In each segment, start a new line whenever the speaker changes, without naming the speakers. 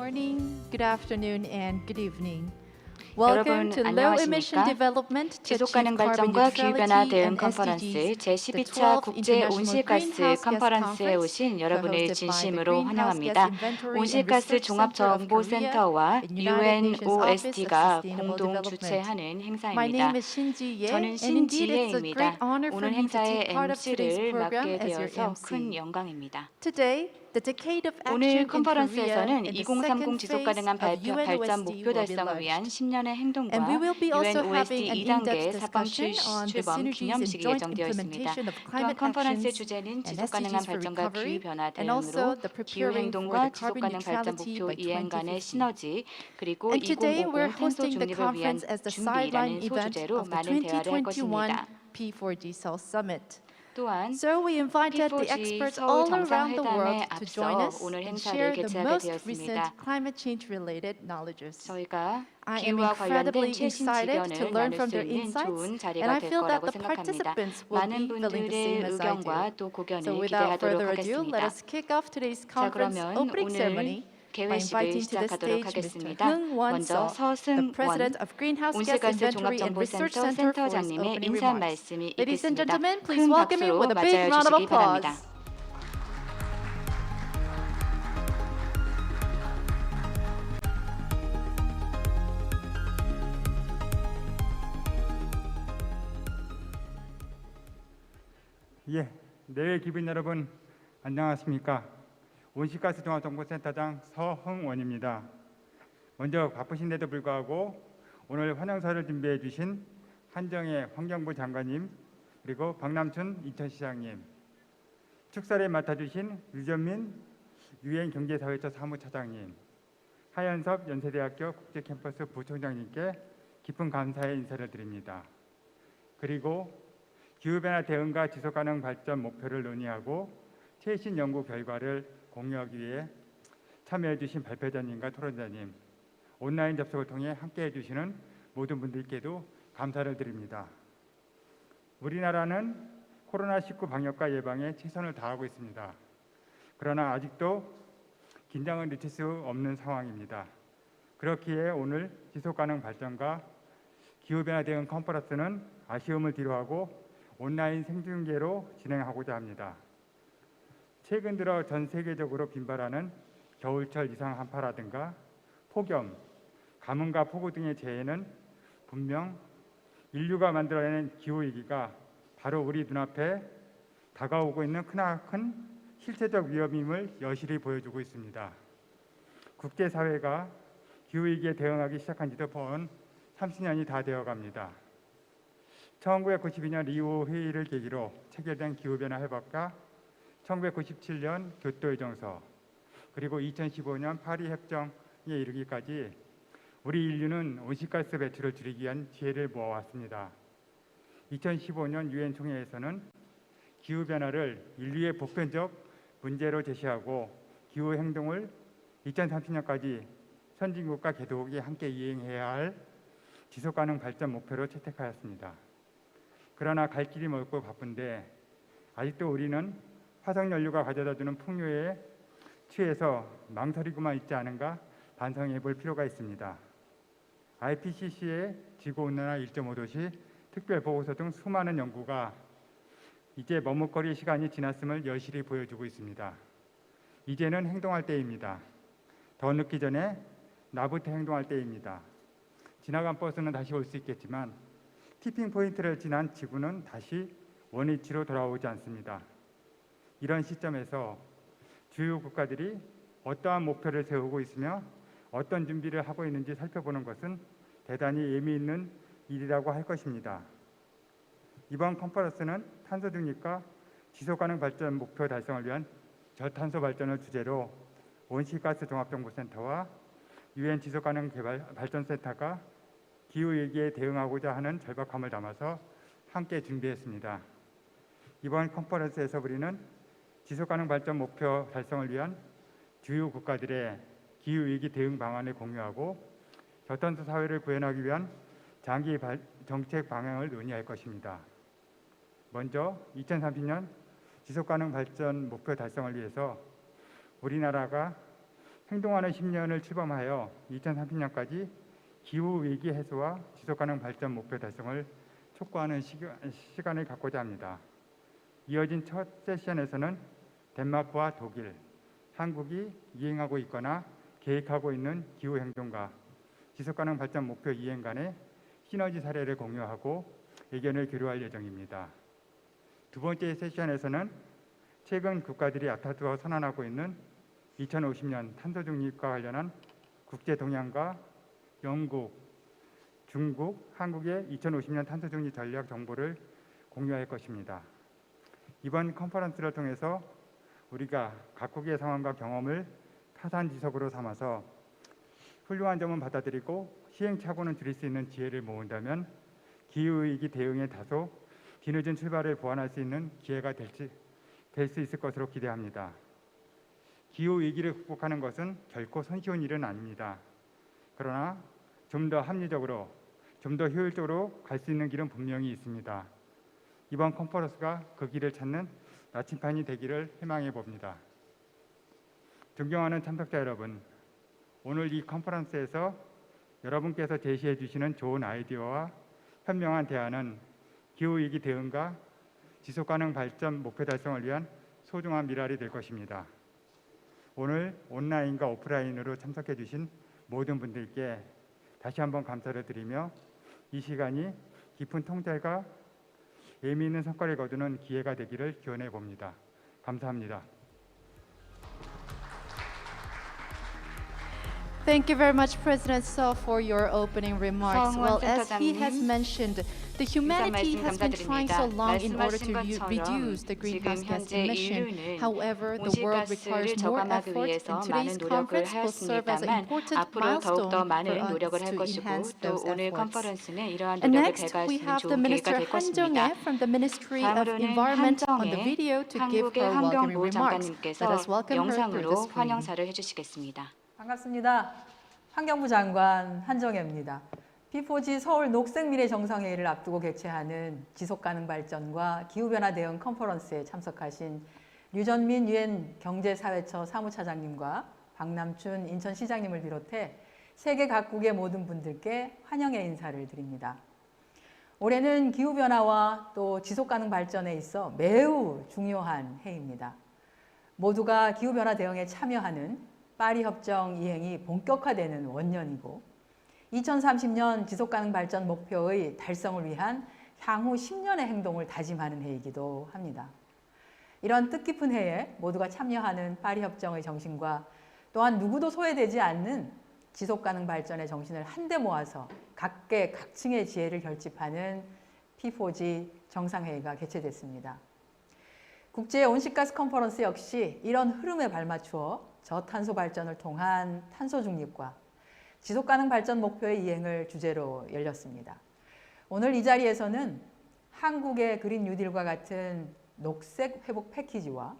morning, good afternoon, and good evening. Welcome
여러분
to Low Emission
안녕하십니까?
Development to
지속가능
Achieve Carbon
발전과 기후변화
Neutrality
대응
and
컨퍼런스
SDGs, the
제12차
12th
국제
International
온실가스
Greenhouse Gas
컨퍼런스에
Conference,
오신 여러분을
co-hosted by the
진심으로
Greenhouse Gas
환영합니다.
Inventory and
온실가스
Research Center of Korea
종합정보센터와
and United Nations Office of
UNOST가
Sustainable
공동
Development.
주최하는
My name
행사입니다.
is Shinji Ye,
저는
and indeed it's a
신지혜입니다.
great honor for
오늘
me to take
행사의
part of today's
MC를
program
맡게
as your
되어서 큰
MC.
영광입니다.
Today, the decade of
오늘
action in Korea
컨퍼런스에서는
and the
2030
second phase
지속가능한
of
발전
UNOSD
목표
will be
달성을 위한
launched.
10년의 행동과
And we will be also having
UNOSD
an
2단계
in-depth
사건
discussion on the
출범
synergies and
기념식이
joint
예정되어 있습니다.
implementation of
또한
climate
컨퍼런스의
actions
주제는
and
지속가능한
SDGs for
발전과
recovery,
기후변화
and also
대응으로
the preparing for
기후행동과
the carbon
지속가능 발전
neutrality
목표
by
이행 간의
2050.
시너지 그리고
And today we're
2050 탄소
hosting the
중립을 위한
conference as the sideline
준비라는
event
소주제로
of the
많은 대화를 할
2021
것입니다.
P4G Seoul Summit.
또한
So we invited the
P4G
experts
서울
all around the world
정상회담에
to join
앞서
us
오늘
and
행사를
share the
개최하게
most
되었습니다.
recent climate change related knowledges.
저희가
I am
기후와 관련된
incredibly
최신
excited to
지견을
learn
나눌
from
수
their
있는
insights,
좋은
and
자리가
I
될
feel that
거라고
the
생각합니다.
participants will
많은
be feeling the
분들의
same as I do.
의견과 또
So
고견을
without
기대하도록
further ado, let
하겠습니다.
us kick off today's
자,
conference
그러면
opening
오늘
ceremony by
개회식을
inviting to the
시작하도록
stage Mr.
하겠습니다.
Hung-Won
먼저
Seo, the President
서승원
of Greenhouse Gas
온실가스
Inventory and Research
종합정보센터
Center for his
센터장님의
opening
인사
remarks.
말씀이
Ladies and
있겠습니다.
gentlemen, please
큰
welcome him
박수로
with a big
맞아여
round of
주시기 바랍니다.
applause.
예, 내외 기빈 여러분 안녕하십니까? 온실가스 종합정보센터장 서흥원입니다. 먼저 바쁘신데도 불구하고 오늘 환영사를 준비해 주신 한정혜 환경부 장관님 그리고 박남춘 인천시장님, 축사를 맡아주신 유전민 유엔 경제사회처 사무처장님, 하연섭 연세대학교 국제캠퍼스 부총장님께 깊은 감사의 인사를 드립니다. 그리고 기후변화 대응과 지속가능 발전 목표를 논의하고 최신 연구 결과를 공유하기 위해 참여해 주신 발표자님과 토론자님, 온라인 접속을 통해 함께해 주시는 모든 분들께도 감사를 드립니다. 우리나라는 코로나19 방역과 예방에 최선을 다하고 있습니다. 그러나 아직도 긴장을 늦출 수 없는 상황입니다. 그렇기에 오늘 지속가능 발전과 기후변화 대응 컨퍼런스는 아쉬움을 뒤로하고 온라인 생중계로 진행하고자 합니다. 최근 들어 전 세계적으로 빈발하는 겨울철 이상 한파라든가 폭염, 가뭄과 폭우 등의 재해는 분명 인류가 만들어낸 기후위기가 바로 우리 눈앞에 다가오고 있는 크나큰 실체적 위험임을 여실히 보여주고 있습니다. 국제사회가 기후위기에 대응하기 시작한 지도 번 30년이 다 되어갑니다. 1992년 리우 회의를 계기로 체결된 기후변화 협약과 1997년 교토의정서 그리고 2015년 파리 협정에 이르기까지 우리 인류는 온실가스 배출을 줄이기 위한 지혜를 모아왔습니다. 2015년 유엔 총회에서는 기후변화를 인류의 보편적 문제로 제시하고 기후 행동을 2030년까지 선진국과 개도국이 함께 이행해야 할 지속가능 발전 목표로 채택하였습니다. 그러나 갈 길이 멀고 바쁜데 아직도 우리는 화석연료가 가져다주는 풍요에 취해서 망설이고만 있지 않은가 반성해 볼 필요가 있습니다. IPCC의 지구온난화 1.5도시 특별보고서 등 수많은 연구가 이제 머뭇거릴 시간이 지났음을 여실히 보여주고 있습니다. 이제는 행동할 때입니다. 더 늦기 전에 나부터 행동할 때입니다. 지나간 버스는 다시 올 수 있겠지만 티핑 포인트를 지난 지구는 다시 원위치로 돌아오지 않습니다. 이런 시점에서 주요 국가들이 어떠한 목표를 세우고 있으며 어떤 준비를 하고 있는지 살펴보는 것은 대단히 의미 있는 일이라고 할 것입니다. 이번 컨퍼런스는 탄소 중립과 지속가능 발전 목표 달성을 위한 저탄소 발전을 주제로 온실가스 종합정보센터와 유엔 지속가능 개발 발전센터가 기후위기에 대응하고자 하는 절박함을 담아서 함께 준비했습니다. 이번 컨퍼런스에서 우리는 지속가능 발전 목표 달성을 위한 주요 국가들의 기후위기 대응 방안을 공유하고 저탄소 사회를 구현하기 위한 장기 정책 방향을 논의할 것입니다. 먼저 2030년 지속가능 발전 목표 달성을 위해서 우리나라가 행동하는 10년을 출범하여 2030년까지 기후 위기 해소와 지속 가능 발전 목표 달성을 촉구하는 시간을 갖고자 합니다. 이어진 첫 세션에서는 덴마크와 독일, 한국이 이행하고 있거나 계획하고 있는 기후 행동과 지속 가능 발전 목표 이행 간의 시너지 사례를 공유하고 의견을 교류할 예정입니다. 두 번째 세션에서는 최근 국가들이 앞다투어 선언하고 있는 2050년 탄소 중립과 관련한 국제 동향과 영국, 중국, 한국의 2050년 탄소 중립 전략 정보를 공유할 것입니다. 이번 컨퍼런스를 통해서 우리가 각국의 상황과 경험을 타산지석으로 삼아서 훌륭한 점은 받아들이고 시행착오는 줄일 수 있는 지혜를 모은다면 기후위기 대응에 다소 뒤늦은 출발을 보완할 수 있는 기회가 될 수 있을 것으로 기대합니다. 기후위기를 극복하는 것은 결코 손쉬운 일은 아닙니다. 그러나 좀 더 합리적으로, 좀 더 효율적으로 갈 수 있는 길은 분명히 있습니다. 이번 컨퍼런스가 그 길을 찾는 나침판이 되기를 희망해 봅니다. 존경하는 참석자 여러분, 오늘 이 컨퍼런스에서 여러분께서 제시해 주시는 좋은 아이디어와 현명한 대안은 기후위기 대응과 지속가능 발전 목표 달성을 위한 소중한 미랄이 될 것입니다. 오늘 온라인과 오프라인으로 참석해 주신 모든 분들께 다시 한번 감사를 드리며 이 시간이 깊은 통찰과 의미 있는 성과를 거두는 기회가 되기를 기원해 봅니다. 감사합니다.
Thank you very much, President So, for your opening remarks. Well, as he has mentioned, the humanity has been trying so long in order to reduce the greenhouse gas emission. However, the world requires more effort, and today's conference will serve as an important milestone for us to enhance those efforts. And next, we have the Minister Han Jong-hae from the Ministry of Environment on the video to give her welcoming remarks. Let us welcome her through the
영상으로
screen.
환영사를 해주시겠습니다.
반갑습니다. 환경부 장관 한정혜입니다. B4G 서울 녹색미래 정상회의를 앞두고 개최하는 지속가능 발전과 기후변화 대응 컨퍼런스에 참석하신 류전민 유엔 경제사회처 사무차장님과 박남춘 인천시장님을 비롯해 세계 각국의 모든 분들께 환영의 인사를 드립니다. 올해는 기후변화와 또 지속가능 발전에 있어 매우 중요한 해입니다. 모두가 기후변화 대응에 참여하는 파리 협정 이행이 본격화되는 원년이고 2030년 지속가능 발전 목표의 달성을 위한 향후 10년의 행동을 다짐하는 해이기도 합니다. 이런 뜻깊은 해에 모두가 참여하는 파리 협정의 정신과 또한 누구도 소외되지 않는 지속가능 발전의 정신을 한데 모아서 각계 각층의 지혜를 결집하는 P4G 정상회의가 개최됐습니다. 국제 온실가스 컨퍼런스 역시 이런 흐름에 발맞추어 저탄소 발전을 통한 탄소 중립과 지속가능 발전 목표의 이행을 주제로 열렸습니다. 오늘 이 자리에서는 한국의 그린 뉴딜과 같은 녹색 회복 패키지와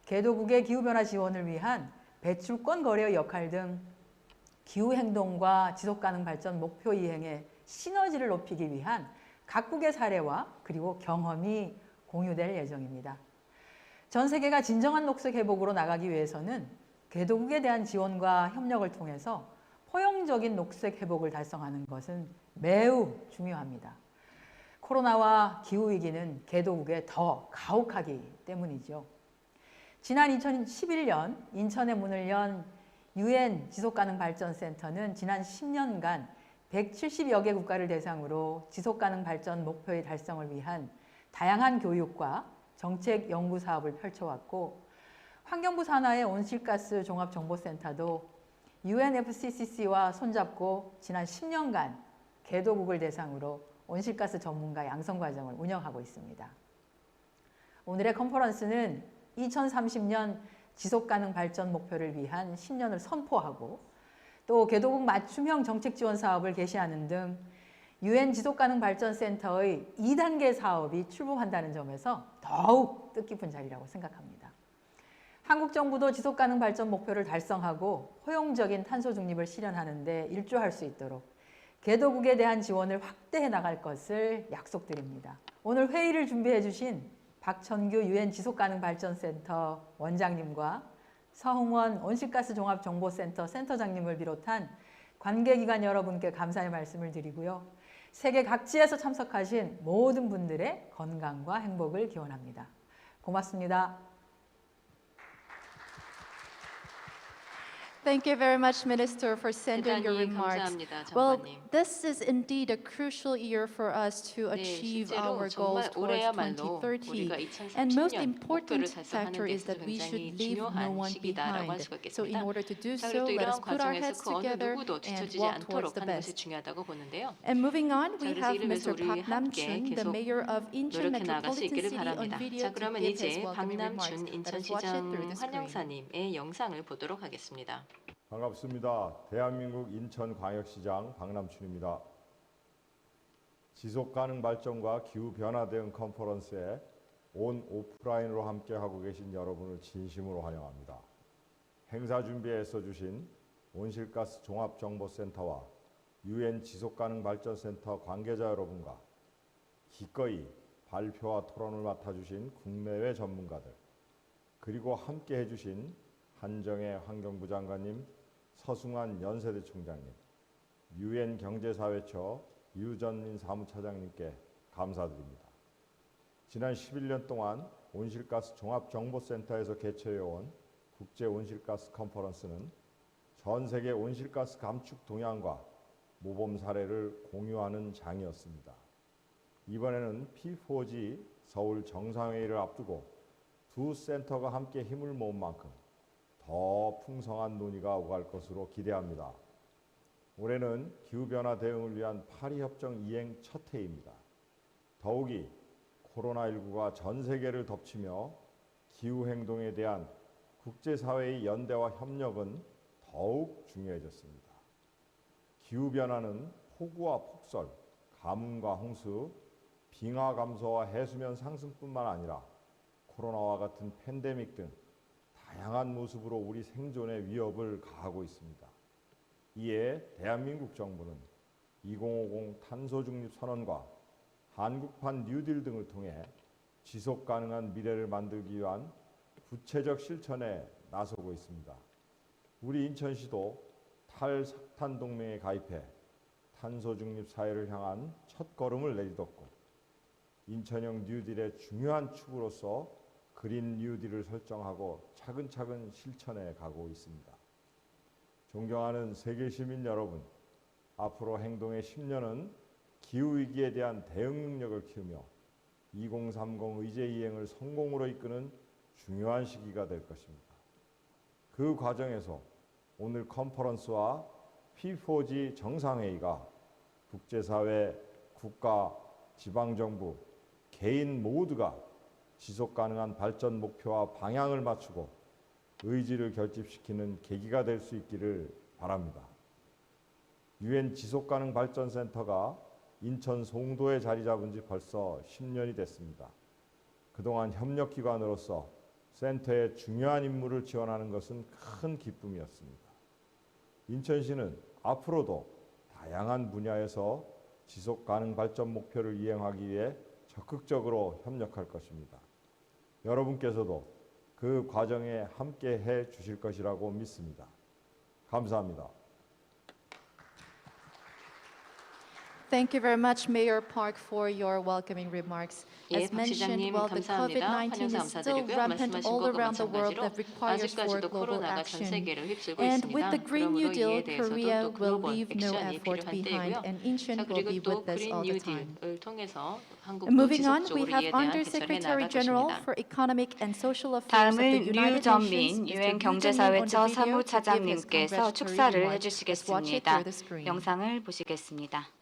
개도국의 기후변화 지원을 위한 배출권 거래의 역할 등 기후행동과 지속가능 발전 목표 이행의 시너지를 높이기 위한 각국의 사례와 그리고 경험이 공유될 예정입니다. 전 세계가 진정한 녹색 회복으로 나가기 위해서는 개도국에 대한 지원과 협력을 통해서 포용적인 녹색 회복을 달성하는 것은 매우 중요합니다. 코로나와 기후위기는 개도국에 더 가혹하기 때문이죠. 지난 2011년 인천에 문을 연 유엔 지속가능발전센터는 지난 10년간 170여 개 국가를 대상으로 지속가능 발전 목표의 달성을 위한 다양한 교육과 정책 연구 사업을 펼쳐왔고 환경부 산하의 온실가스 종합정보센터도 UNFCCC와 손잡고 지난 10년간 개도국을 대상으로 온실가스 전문가 양성 과정을 운영하고 있습니다. 오늘의 컨퍼런스는 2030년 지속가능 발전 목표를 위한 10년을 선포하고 또 개도국 맞춤형 정책 지원 사업을 개시하는 등 UN 지속가능 발전센터의 2단계 사업이 출범한다는 점에서 더욱 뜻깊은 자리라고 생각합니다. 한국 정부도 지속가능 발전 목표를 달성하고 포용적인 탄소 중립을 실현하는 데 일조할 수 있도록 개도국에 대한 지원을 확대해 나갈 것을 약속드립니다. 오늘 회의를 준비해 주신 박천규 UN 지속가능 발전센터 원장님과 서흥원 온실가스 종합정보센터 센터장님을 비롯한 관계기관 여러분께 감사의 말씀을 드리고요. 세계 각지에서 참석하신 모든 분들의 건강과 행복을 기원합니다. 고맙습니다.
Thank you very much, Minister, for sending your
대단히
remarks.
감사합니다,
Well,
장관님.
this is indeed a crucial year for us to achieve
실제로
our
정말
goals towards
올해야말로
2030.
우리가
And most
2030년 목표를
important
달성하는
factor
데
is that
있어서
we should
굉장히
leave no
중요한
one
시기다라고 할
behind.
수가
So in
있겠습니다.
order to do
자,
so,
그리고 또
let us
이러한
put our
과정에서
heads
그 어느
together
누구도
and
뒤처지지
walk towards
않도록
the
하는 것이
best.
중요하다고 보는데요.
And moving on, we
그래서
have
이러면서
Mr.
우리
Park
함께
Nam-chun, the
계속
mayor of Incheon
노력해 나갈 수
Metropolitan
있기를
City, on
바랍니다.
video
자,
to
그러면
give his
이제
welcoming remarks.
박남춘
Let us watch it through
인천시장
the screen.
환영사님의 영상을 보도록 하겠습니다.
반갑습니다. 대한민국 인천광역시장 박남춘입니다. 지속가능 발전과 기후변화 대응 컨퍼런스에 온 오프라인으로 함께하고 계신 여러분을 진심으로 환영합니다. 행사 준비에 애써주신 온실가스 종합정보센터와 UN 지속가능 발전센터 관계자 여러분과 기꺼이 발표와 토론을 맡아주신 국내외 전문가들, 그리고 함께해 주신 한정혜 환경부 장관님, 서승환 연세대 총장님, UN 경제사회처 유전민 사무차장님께 감사드립니다. 지난 11년 동안 온실가스 종합정보센터에서 개최해온 국제온실가스 컨퍼런스는 전 세계 온실가스 감축 동향과 모범 사례를 공유하는 장이었습니다. 이번에는 P4G 서울 정상회의를 앞두고 두 센터가 함께 힘을 모은 만큼 더 풍성한 논의가 오갈 것으로 기대합니다. 올해는 기후변화 대응을 위한 파리협정 이행 첫 해입니다. 더욱이 코로나19가 전 세계를 덮치며 기후행동에 대한 국제사회의 연대와 협력은 더욱 중요해졌습니다. 기후변화는 폭우와 폭설, 가뭄과 홍수, 빙하 감소와 해수면 상승뿐만 아니라 코로나와 같은 팬데믹 등 다양한 모습으로 우리 생존에 위협을 가하고 있습니다. 이에 대한민국 정부는 2050 탄소중립 선언과 한국판 뉴딜 등을 통해 지속 가능한 미래를 만들기 위한 구체적 실천에 나서고 있습니다. 우리 인천시도 탈석탄 동맹에 가입해 탄소중립 사회를 향한 첫걸음을 내딛었고, 인천형 뉴딜의 중요한 축으로서 그린 뉴딜을 설정하고 차근차근 실천해 가고 있습니다. 존경하는 세계 시민 여러분, 앞으로 행동의 10년은 기후위기에 대한 대응 능력을 키우며 2030 의제 이행을 성공으로 이끄는 중요한 시기가 될 것입니다. 그 과정에서 오늘 컨퍼런스와 P4G 정상회의가 국제사회, 국가, 지방정부, 개인 모두가 지속가능한 발전 목표와 방향을 맞추고 의지를 결집시키는 계기가 될 수 있기를 바랍니다. UN 지속가능 발전센터가 인천 송도에 자리 잡은 지 벌써 10년이 됐습니다. 그동안 협력기관으로서 센터의 중요한 임무를 지원하는 것은 큰 기쁨이었습니다. 인천시는 앞으로도 다양한 분야에서 지속가능 발전 목표를 이행하기 위해 적극적으로 협력할 것입니다. 여러분께서도 그 과정에 함께해 주실 것이라고 믿습니다. 감사합니다.
Thank you very much, Mayor Park, for your welcoming remarks.
예,
As
박
mentioned,
시장님
while the
감사합니다.
COVID-19
환영사
is still
감사드리고요.
rampant
말씀하신
all
것과
around the world,
마찬가지로
that requires for
아직까지도
global
코로나가 전
action.
세계를 휩쓸고
And
있습니다.
with the Green New
그러므로
Deal,
이에 대해서도
Korea
또
will
글로벌
leave no
액션이
effort behind,
필요한데요.
and Incheon
자,
will
그리고
be
또
with us
그린
all the time.
뉴딜을 통해서 한국도
Moving on, we
지속적으로
have
이에 대한 개선을
Undersecretary
나아갈
General
것입니다.
for Economic and Social Affairs of the
다음은
United
류전민
Nations,
유엔
Mr.
경제사회처
on the video to give his
사무차장님께서
congratulatory
축사를
remarks. Let's watch it
해주시겠습니다.
through the screen.
영상을 보시겠습니다.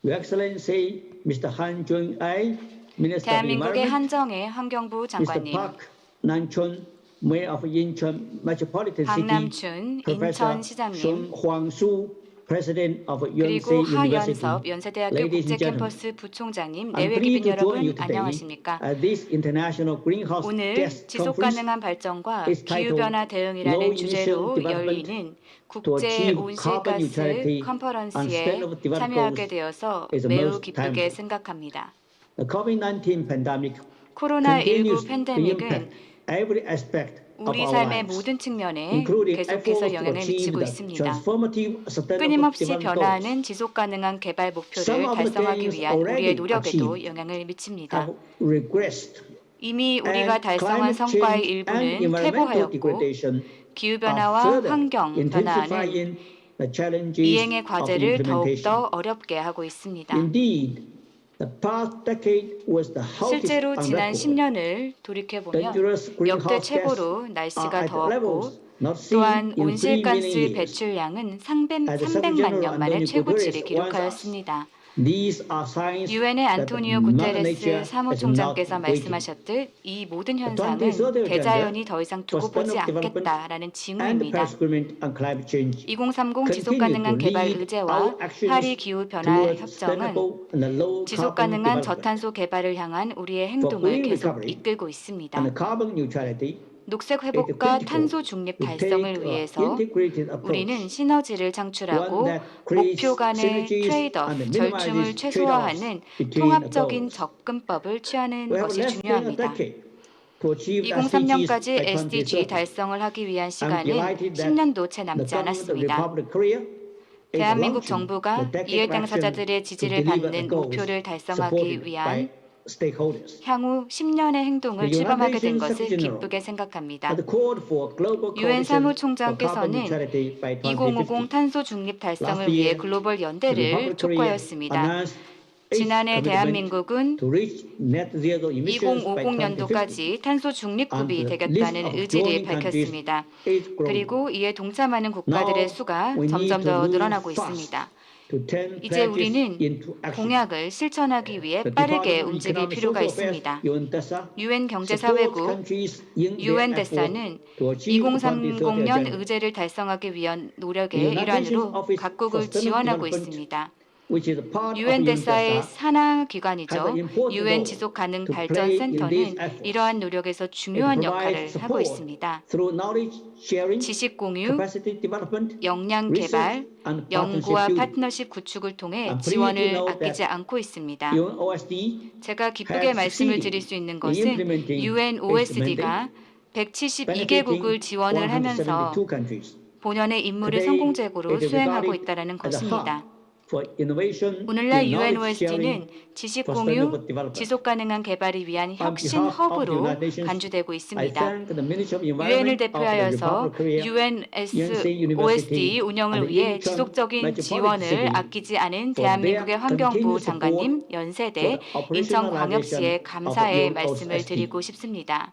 Your Excellency, Mr. Han Jung-ai, Minister of
대한민국의
Environment,
한정혜 환경부
Mr.
장관님,
Park Nam-chun, Mayor of Incheon Metropolitan City,
박남춘
Professor
인천시장님,
Sung Hwang-soo, President of
그리고
Yonsei University.
하연섭 연세대학교
Ladies and gentlemen,
국제캠퍼스 부총장님,
I'm
내외
pleased
기빈
to join you
여러분
today
안녕하십니까?
at this International Greenhouse
오늘
Gas
지속
Conference
가능한 발전과
is titled
기후변화
Low
대응이라는
Emission
주제로
Development
열리는
to
국제
achieve carbon
온실가스
neutrality and
컨퍼런스에
sustainable development
참여하게
goals
되어서
is
매우
most
기쁘게
timely.
생각합니다.
The COVID-19 pandemic
코로나19
continues to
팬데믹은
impact every aspect of
우리
our
삶의
lives,
모든 측면에
including
계속해서
efforts to
영향을
achieve
미치고
the
있습니다.
transformative sustainable
끊임없이
development goals.
변화하는 지속 가능한 개발 목표를
Some of the
달성하기
gains
위한 우리의
already
노력에도
achieved
영향을 미칩니다.
have regressed,
이미 우리가
and
달성한
climate
성과의
change and
일부는
environmental
퇴보하였고
degradation
기후변화와
are
환경
further
변화는
intensifying the challenges
이행의
of
과제를
implementation.
더욱더 어렵게 하고 있습니다.
Indeed, the past decade was the hottest
실제로
on
지난
record.
10년을 돌이켜보면
Dangerous
역대
greenhouse gas
최고로
are
날씨가
at
더웠고
levels not seen
또한
in 3 million
온실가스
years.
배출량은
As
300만
Secretary
년 만에
Antonio
최고치를
Guterres
기록하였습니다.
These are signs
유엔의
that
안토니오
Mother
구테레스
Nature
사무총장께서
is not waiting.
말씀하셨듯 이 모든
2030
현상은
Agenda
대자연이 더 이상
for
두고 보지
Sustainable Development
않겠다라는
and
징후입니다.
Paris Agreement on Climate Change
2030 지속 가능한 개발 의제와 파리 기후 변화 협정은 지속 가능한 저탄소 개발을 향한 우리의 행동을 계속 이끌고 있습니다.
and carbon neutrality.
녹색 회복과 탄소 중립 달성을 위해서 우리는 시너지를 창출하고 목표 간의 트레이드오프, 절충을 최소화하는 통합적인 접근법을 취하는 것이 중요합니다. 2030년까지 SDG 달성을 하기 위한 시간은 10년도 채 남지 않았습니다. 대한민국 정부가 이해 당사자들의 지지를 받는 목표를 달성하기 위한 향후 10년의 행동을 출범하게 된 것을 기쁘게 생각합니다. 유엔 사무총장께서는 2050 탄소 중립 달성을 위해 글로벌 연대를 촉구하였습니다. 지난해 대한민국은 2050년도까지 탄소 중립국이 되겠다는 의지를 밝혔습니다. 그리고 이에 동참하는 국가들의 수가 점점 더 늘어나고 있습니다. 이제 우리는 공약을 실천하기 위해 빠르게 움직일 필요가 있습니다. 유엔 경제사회국 UNDESA는 2030년 의제를 달성하기 위한 노력의 일환으로 각국을 지원하고 있습니다. UNDESA의 산하 기관이죠. 유엔 지속 가능 발전 센터는 이러한 노력에서 중요한 역할을 하고 있습니다. 지식 공유, 역량 개발, 연구와 파트너십 구축을 통해 지원을 아끼지 않고 있습니다. 제가 기쁘게 말씀을 드릴 수 있는 것은 UNOSD가 172개국을 지원을 하면서 본연의 임무를 성공적으로 수행하고 있다는 것입니다. 오늘날 UNOSD는 지식 공유, 지속 가능한 개발을 위한 혁신 허브로 간주되고 있습니다. 유엔을 대표하여서 UNOSD 운영을 위해 지속적인 지원을 아끼지 않은 대한민국의 환경부 장관님, 연세대 인천광역시에 감사의 말씀을 드리고 싶습니다.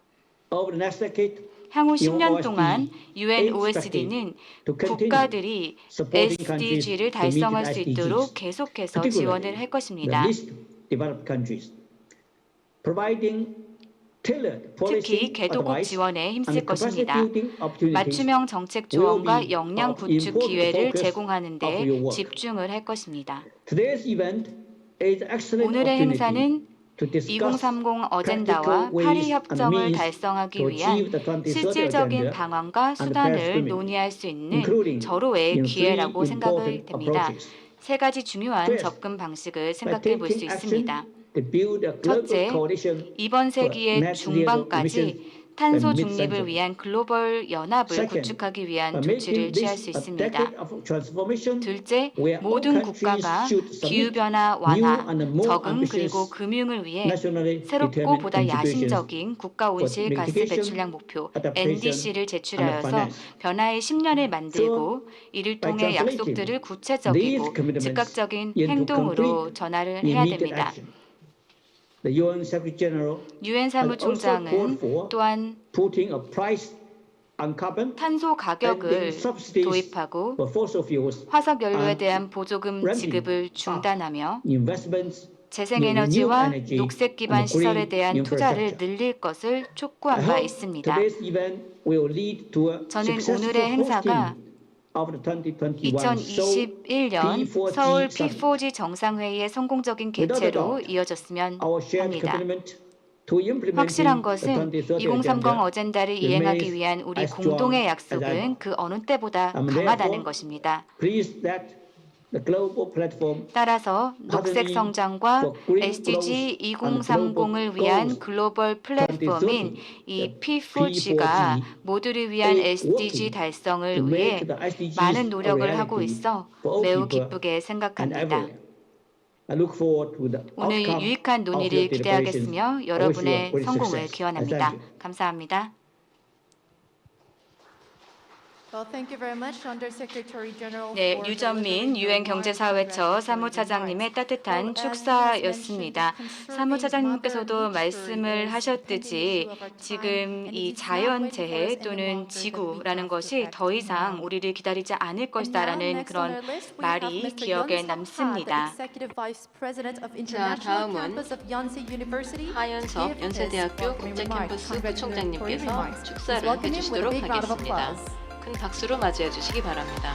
향후 10년 동안 UNOSD는 국가들이 SDG를 달성할 수 있도록 계속해서 지원을 할 것입니다. 특히 개도국 지원에 힘쓸 것입니다. 맞춤형 정책 조언과 역량 구축 기회를 제공하는 데 집중을 할 것입니다. 오늘의 행사는 2030 어젠다와 파리 협정을 달성하기 위한 실질적인 방안과 수단을 논의할 수 있는 절호의 기회라고 생각이 됩니다. 세 가지 중요한 접근 방식을 생각해 볼 수 있습니다. 첫째, 이번 세기의 중반까지 탄소 중립을 위한 글로벌 연합을 구축하기 위한 조치를 취할 수 있습니다. 둘째, 모든 국가가 기후변화 완화, 적응 그리고 금융을 위해 새롭고 보다 야심적인 국가 온실가스 배출량 목표 NDC를 제출하여서 변화의 10년을 만들고 이를 통해 약속들을 구체적이고 즉각적인 행동으로 전환을 해야 됩니다. 유엔 사무총장은 또한 탄소 가격을 도입하고 화석 연료에 대한 보조금 지급을 중단하며 재생에너지와 녹색 기반 시설에 대한 투자를 늘릴 것을 촉구한 바 있습니다. 저는 오늘의 행사가 2021년 서울 P4G 정상회의의 성공적인 개최로 이어졌으면 합니다. 확실한 것은 2030 어젠다를 이행하기 위한 우리 공동의 약속은 그 어느 때보다 강하다는 것입니다.
the global platform
따라서 녹색 성장과 SDG 2030을 위한 글로벌 플랫폼인 이 P4G가 모두를 위한 SDG 달성을 위해 많은 노력을 하고 있어 매우 기쁘게 생각합니다.
I look forward to the
오늘
outcome
유익한
of
논의를
your deliberations.
기대하겠으며
I wish you
여러분의
a great
성공을
success.
기원합니다.
Thank you.
감사합니다.
Well, thank you very much, Undersecretary General.
네,
for
유전민
delivering
유엔
your
경제사회처
remarks.
사무차장님의 따뜻한
Well, as
축사였습니다.
mentioned,
사무차장님께서도
conserving
말씀을
mother nature
하셨듯이
is the pending issue of our
지금
time,
이
and it is not
자연재해
waiting for us any
또는
longer that we
지구라는
have to
것이
act
더 이상
now.
우리를 기다리지 않을
And now,
것이다라는
next on
그런
our list, we have
말이
Mr.
기억에
Yeon Suk-ha, the
남습니다.
Executive Vice President of
자,
International
다음은
Campus of Yonsei University.
하연섭
give his
연세대학교
welcoming
국제
remarks.
캠퍼스
Congratulatory
부총장님께서
remarks.
축사를
Welcome him with a
해주시도록
big round of
하겠습니다.
applause.
큰 박수로 맞이해 주시기 바랍니다.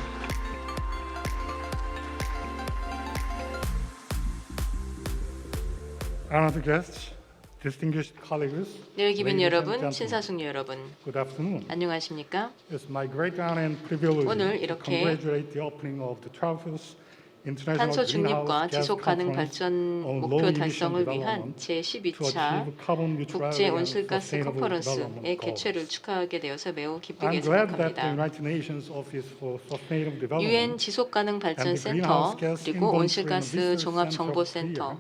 Honored guests, distinguished colleagues,
네, 기빈
ladies and
여러분,
gentlemen,
신사숙녀 여러분,
good afternoon.
안녕하십니까?
It's my great honor and privilege
오늘
to
이렇게
congratulate the opening of the 12th International
탄소 중립과
Greenhouse Gas
지속 가능
Conference
발전
on
목표
Low
달성을
Emission
위한
Development to
제12차
achieve carbon neutrality
국제
and
온실가스
sustainable
컨퍼런스의
development
개최를
goals.
축하하게 되어서 매우 기쁘게
I'm glad that the
생각합니다.
United Nations Office for Sustainable
유엔
Development
지속 가능 발전
and the
센터
Greenhouse Gas
그리고
Inventory and
온실가스
Research
종합
Center
정보
of Korea
센터가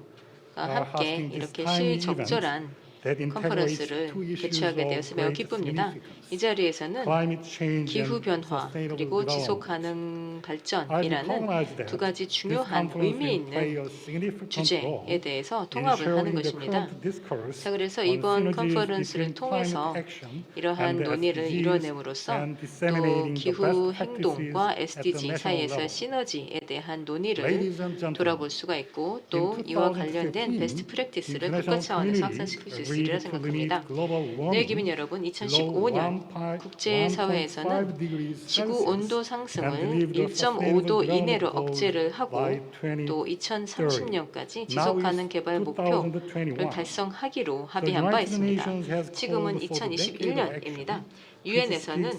are
함께
hosting this
이렇게
timely
시적절한
that integrates
컨퍼런스를
two issues
개최하게
of
되어서 매우
great
기쁩니다.
significance.
이 자리에서는
Climate change
기후
and
변화
sustainable
그리고 지속
development.
가능
I
발전이라는
recognize that
두 가지
this
중요한
conference
의미
will play
있는
a significant
주제에
role
대해서
in
통합을 하는
sharing the
것입니다.
current discourse
자, 그래서
on
이번
synergies
컨퍼런스를
between
통해서
climate action
이러한
and the
논의를
SDGs
이뤄냄으로써
and
또
disseminating the
기후
best
행동과
practices at the
SDG
national
사이에서
level.
시너지에 대한 논의를
Ladies and gentlemen,
돌아볼 수가 있고 또
in
이와 관련된
2015,
베스트 프랙티스를
the
국가
international
차원에서
community
확산시킬 수
agreed
있으리라
to
생각합니다.
limit global
네,
warming
기민 여러분,
below
2015년 국제사회에서는
1.5 degrees
지구
Celsius
온도
and
상승을
believe the
1.5도
sustainable
이내로
development
억제를
goals
하고
by
또
2030.
2030년까지 지속 가능 개발 목표를 달성하기로 합의한 바 있습니다. 지금은 2021년입니다. 유엔에서는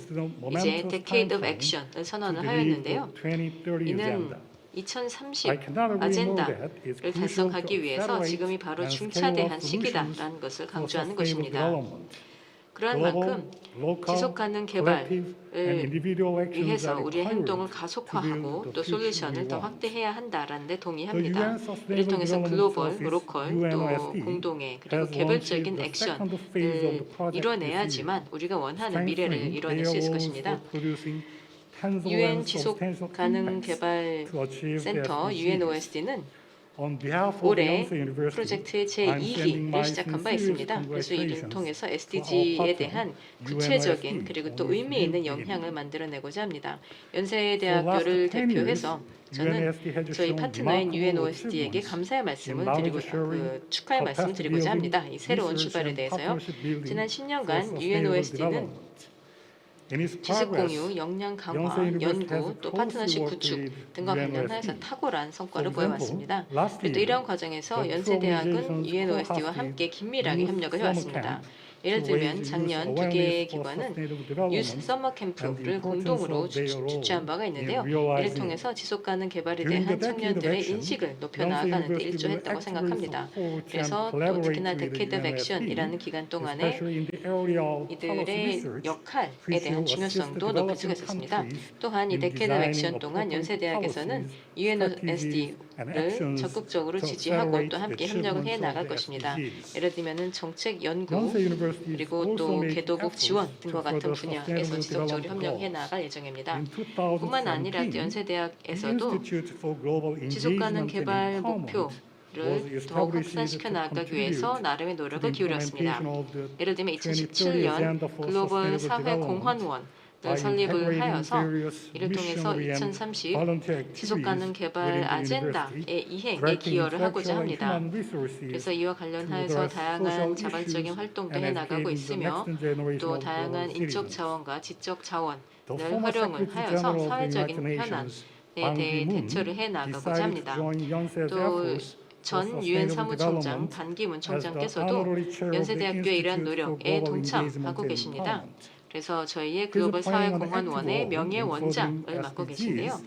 이제 Decade of Action을 선언을 하였는데요. 이는 2030 아젠다를 달성하기 위해서 지금이 바로 중차대한 시기다라는 것을 강조하는 것입니다. 그러한 만큼 지속 가능 개발을 위해서 우리의 행동을 가속화하고 또 솔루션을 더 확대해야 한다라는 데 동의합니다. 이를 통해서 글로벌, 로컬, 또 공동의 그리고 개별적인 액션을 이뤄내야지만 우리가 원하는 미래를 이뤄낼 수 있을 것입니다. 유엔 지속 가능 개발 센터 UNOSD는 올해 프로젝트의 제2기를 시작한 바 있습니다. 그래서 이를 통해서 SDG에 대한 구체적인 그리고 또 의미 있는 영향을 만들어내고자 합니다. 연세대학교를 대표해서 저는 저희 파트너인 UNOSD에게 감사의 말씀을 드리고 축하의 말씀을 드리고자 합니다. 이 새로운 출발에 대해서요. 지난 10년간 UNOSD는 지식 공유, 역량 강화, 연구, 또 파트너십 구축 등과 관련해서 탁월한 성과를 보여왔습니다. 그리고 또 이러한 과정에서 연세대학은 UNOSD와 함께 긴밀하게 협력을 해왔습니다. 예를 들면 작년 두 개의 기관은 유스 서머 캠프를 공동으로 주최한 바가 있는데요. 이를 통해서 지속가능 개발에 대한 청년들의 인식을 높여나가는 데 일조했다고 생각합니다. 그래서 또 특히나 Decade of Action이라는 기간 동안에 이들의 역할에 대한 중요성도 높여지고 있었습니다. 또한 이 Decade of Action 동안 연세대학에서는 UNOSD를 적극적으로 지지하고 또 함께 협력을 해 나갈 것입니다. 예를 들면 정책 연구 그리고 또 개도국 지원 등과 같은 분야에서 지속적으로 협력해 나갈 예정입니다. 뿐만 아니라 연세대학에서도 지속가능 개발 목표를 더욱 확산시켜 나가기 위해서 나름의 노력을 기울였습니다. 예를 들면 2017년 글로벌 사회 공헌원 설립을 하여서 이를 통해서 2030 지속가능 개발 아젠다의 이행에 기여를 하고자 합니다. 그래서 이와 관련하여서 다양한 자발적인 활동도 해나가고 있으며 또 다양한 인적 자원과 지적 자원을 활용을 하여서 사회적인 현안에 대해 대처를 해나가고자 합니다. 또 전 유엔 사무총장 반기문 총장께서도 연세대학교의 이러한 노력에 동참하고 계십니다. 그래서 저희의 글로벌 사회공헌원의 명예원장을 맡고 계신데요.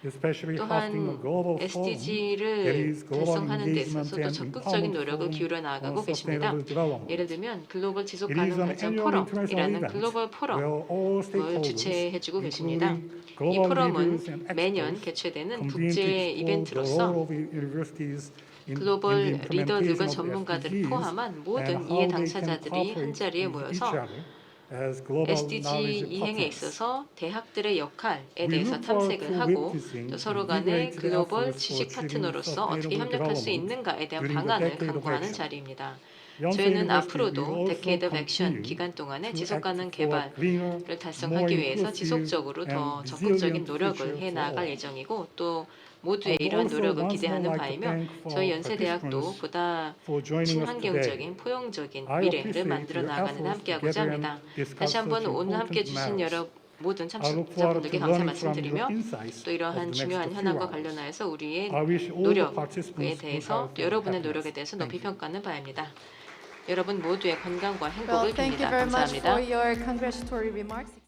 especially hosting a
또한
global forum that
SDG를
is global
달성하는 데
engagement
있어서도
and
적극적인
empowerment
노력을
forum
기울여
on
나가고 계십니다.
sustainable development.
예를 들면 글로벌 지속
It is
가능
an
발전
annual
포럼이라는
international
글로벌
event
포럼을
where all stakeholders,
주최해주고 계십니다.
including
이
global
포럼은
leaders and
매년
experts,
개최되는
convene to
국제
explore the
이벤트로서
role of universities in the
글로벌 리더들과
implementation of
전문가들을
SDGs
포함한
and
모든
how
이해
they can
당사자들이 한
cooperate
자리에
with each
모여서
other as global
SDG
knowledge
이행에
partners.
있어서 대학들의 역할에
We
대해서
look forward
탐색을
to
하고
witnessing
또 서로
and
간의
integrating the
글로벌
efforts for
지식
achieving
파트너로서 어떻게
sustainable
협력할 수
development
있는가에 대한
during the
방안을
decade of
강구하는
action.
자리입니다.
Yonsei
저희는
University will
앞으로도
also
Decade of Action
continue
기간 동안에
to
지속가능
act for
개발을
cleaner, more
달성하기 위해서
inclusive
지속적으로 더
and
적극적인
resilient
노력을
future
해
for
나갈
all.
예정이고 또 모두의
I would
이러한
also
노력을
once more
기대하는
like to
바이며
thank for
저희 연세대학도
participants
보다
for joining us today.
친환경적인 포용적인
I
미래를
appreciate
만들어
your
나가는 데
efforts
함께하고자
together
합니다.
and discuss
다시 한번
such
오늘 함께
important
해주신
matters.
모든
I look forward
참석자분들께
to
감사
learning from
말씀드리며
your insights
또
of
이러한
the next
중요한
few
현안과
hours.
관련하여서 우리의
I wish all the
노력에
participants good
대해서
health
또
and
여러분의
happiness.
노력에 대해서 높이
Thank you.
평가하는 바입니다. 여러분 모두의 건강과
Well,
행복을
thank you
빕니다.
very much
감사합니다.
for your congratulatory remarks.